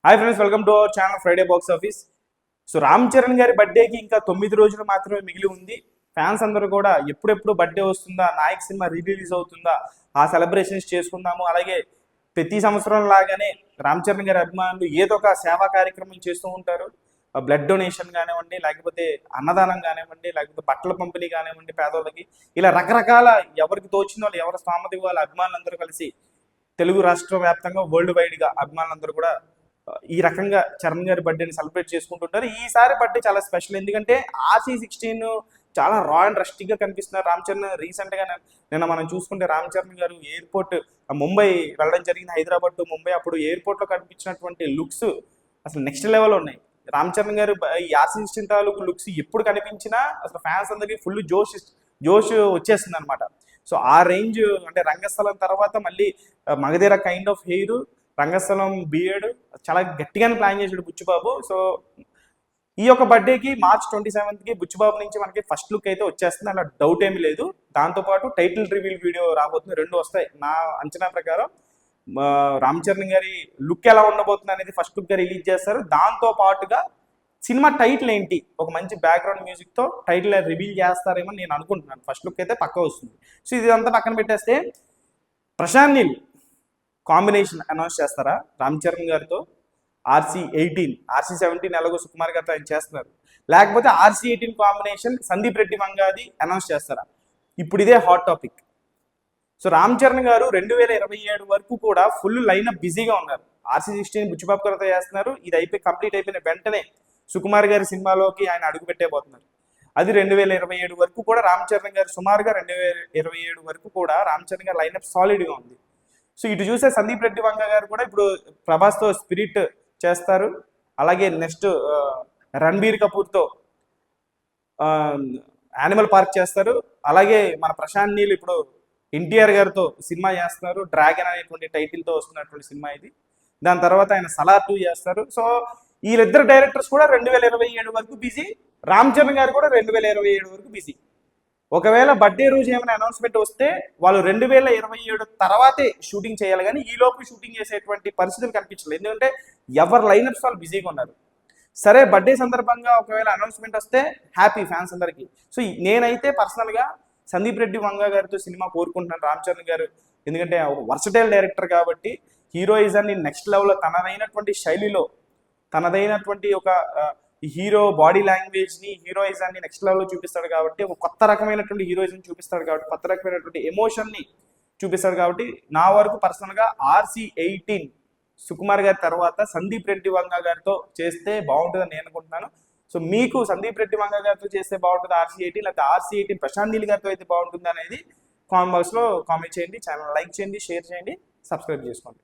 Hi friends, welcome to our channel Friday box office. So Ram Charan గారి బర్త్డేకి ఇంకా 9 రోజులు మాత్రమే మిగిలి ఉంది. ఫ్యాన్స్ అందరూ కూడా ఎప్పుడెప్పుడు బర్త్డే వస్తుందా, నాయక్ సినిమా రిలీజ్ అవుతుందా, ఆ సెలబ్రేషన్స్ చేసుకుందాము. అలాగే ప్రతి సంవత్సరం లాగానే రామ్ చరణ్ గారి అభిమానులు ఏదో ఒక సేవా కార్యక్రమం చేస్తూ ఉంటారు. బ్లడ్ డొనేషన్ కానివ్వండి, లేకపోతే అన్నదానం కానివ్వండి, లేకపోతే బట్టల పంపిణీ కానివ్వండి పేదోళ్ళకి, ఇలా రకరకాల ఎవరికి తోచిన వాళ్ళు, ఎవరి స్థామత వాళ్ళ అభిమానులందరూ కలిసి తెలుగు రాష్ట్ర వ్యాప్తంగా వరల్డ్ వైడ్గా అభిమానులందరూ కూడా ఈ రకంగా చరణ్ గారి బర్త్డేని సెలబ్రేట్ చేసుకుంటుంటారు. ఈసారి బర్త్డే చాలా స్పెషల్, ఎందుకంటే RC16 చాలా రా అండ్ రస్టిక్గా కనిపిస్తున్నారు. రామ్ చరణ్ రీసెంట్గా నిన్న మనం చూసుకుంటే రామ్ చరణ్ గారు ఎయిర్పోర్ట్ ముంబై వెళ్ళడం జరిగింది, హైదరాబాద్ టు ముంబై. అప్పుడు ఎయిర్పోర్ట్లో కనిపించినటువంటి లుక్స్ అసలు నెక్స్ట్ లెవెల్ ఉన్నాయి. రామ్ చరణ్ గారు ఈ RC16 తాలూకు లుక్స్ ఎప్పుడు కనిపించినా అసలు ఫ్యాన్స్ అందరికీ ఫుల్ జోష్ వచ్చేస్తుంది అనమాట. సో ఆ రేంజ్ అంటే రంగస్థలం తర్వాత మళ్ళీ Magadheera kind of hair, Rangasthalam beard చాలా గట్టిగానే ప్లాన్ చేసాడు బుచ్చిబాబు. సో ఈ యొక్క బర్త్డేకి March 27కి బుచ్చిబాబు నుంచి మనకి ఫస్ట్ లుక్ అయితే వచ్చేస్తుంది, అలా డౌట్ ఏమీ లేదు. దాంతోపాటు టైటిల్ రివీల్ వీడియో రాబోతుంది, 2 వస్తాయి. నా అంచనా ప్రకారం రామ్ చరణ్ గారి లుక్ ఎలా ఉండబోతుంది అనేది ఫస్ట్ లుక్గా రిలీజ్ చేస్తారు. దాంతో పాటుగా సినిమా టైటిల్ ఏంటి, ఒక మంచి బ్యాక్గ్రౌండ్ మ్యూజిక్తో టైటిల్ రివీల్ చేస్తారేమో నేను అనుకుంటున్నాను. ఫస్ట్ లుక్ అయితే పక్కా వస్తుంది. సో ఇదంతా పక్కన పెట్టేస్తే ప్రశాంత్ నీల్ కాంబినేషన్ అనౌన్స్ చేస్తారా రామ్ చరణ్ గారితో? RC17 ఎలాగో సుకుమార్ గారితో ఆయన చేస్తున్నారు, లేకపోతే RC18 కాంబినేషన్ సందీప్ రెడ్డి వంగాది అనౌన్స్ చేస్తారా? ఇప్పుడు ఇదే hot topic. So Ram Charan garu 2027 వరకు కూడా ఫుల్ లైనప్ బిజీగా ఉన్నారు. RC16 బుచ్చిబాబు గారితో చేస్తున్నారు. ఇది కంప్లీట్ అయిపోయిన వెంటనే సుకుమార్ గారి సినిమాలోకి ఆయన అడుగు పెట్టేపోతున్నారు. అది 2027 వరకు కూడా రామ్ చరణ్ గారు, సుమారుగా 2027 వరకు కూడా రామ్ చరణ్ గారి లైనప్ సాలిడ్గా ఉంది. సో ఇటు చూసే సందీప్ రెడ్డి వంగ గారు కూడా ఇప్పుడు ప్రభాస్తో స్పిరిట్ చేస్తారు. అలాగే నెక్స్ట్ రణబీర్ కపూర్తో యానిమల్ పార్క్ చేస్తారు. అలాగే మన ప్రశాంత్ నీల్ ఇప్పుడు NTR గారితో సినిమా చేస్తున్నారు, డ్రాగన్ అనేటువంటి టైటిల్తో వస్తున్నటువంటి సినిమా ఇది. దాని తర్వాత ఆయన సలార్ 2 చేస్తారు. సో వీళ్ళిద్దరు డైరెక్టర్స్ కూడా 2027 వరకు బిజీ, రామ్ చరణ్ గారు కూడా 2027 వరకు బిజీ. ఒకవేళ బర్త్డే రోజు ఏమైనా అనౌన్స్మెంట్ వస్తే వాళ్ళు 2027 తర్వాతే షూటింగ్ చేయాలి, కానీ ఈ లోపు షూటింగ్ చేసేటువంటి పరిస్థితులు కనిపించలేదు. ఎందుకంటే ఎవరు లైనప్స్ వాళ్ళు బిజీగా ఉన్నారు. సరే, బర్త్డే సందర్భంగా ఒకవేళ అనౌన్స్మెంట్ వస్తే హ్యాపీ ఫ్యాన్స్ అందరికీ. సో నేనైతే పర్సనల్గా సందీప్ రెడ్డి వంగ గారితో సినిమా కోరుకుంటున్నాను రామ్ చరణ్ గారు, ఎందుకంటే ఒక వర్సటైల్ డైరెక్టర్ కాబట్టి హీరోయిజాన్ని నెక్స్ట్ లెవెల్లో తనదైనటువంటి శైలిలో, తనదైనటువంటి ఒక హీరో బాడీ లాంగ్వేజ్ని, హీరోయిజాన్ని నెక్స్ట్ లెవెల్లో చూపిస్తాడు కాబట్టి, ఒక కొత్త రకమైనటువంటి హీరోయిజం చూపిస్తాడు కాబట్టి, కొత్త రకమైనటువంటి ఎమోషన్ని చూపిస్తాడు కాబట్టి, నా వరకు పర్సనల్గా RC18 సుకుమార్ గారి తర్వాత సందీప్ రెడ్డి వంగ గారితో చేస్తే బాగుంటుందని నేను అనుకుంటున్నాను. సో మీకు సందీప్ రెడ్డి వంగ గారితో చేస్తే బాగుంటుంది RC18, లేకపోతే RC18 ప్రశాంత్ నీల్ గారితో అయితే బాగుంటుంది అనేది కామెంట్ బాక్స్లో కామెంట్ చేయండి. ఛానల్ లైక్ చేయండి, షేర్ చేయండి, సబ్స్క్రైబ్ చేసుకోండి.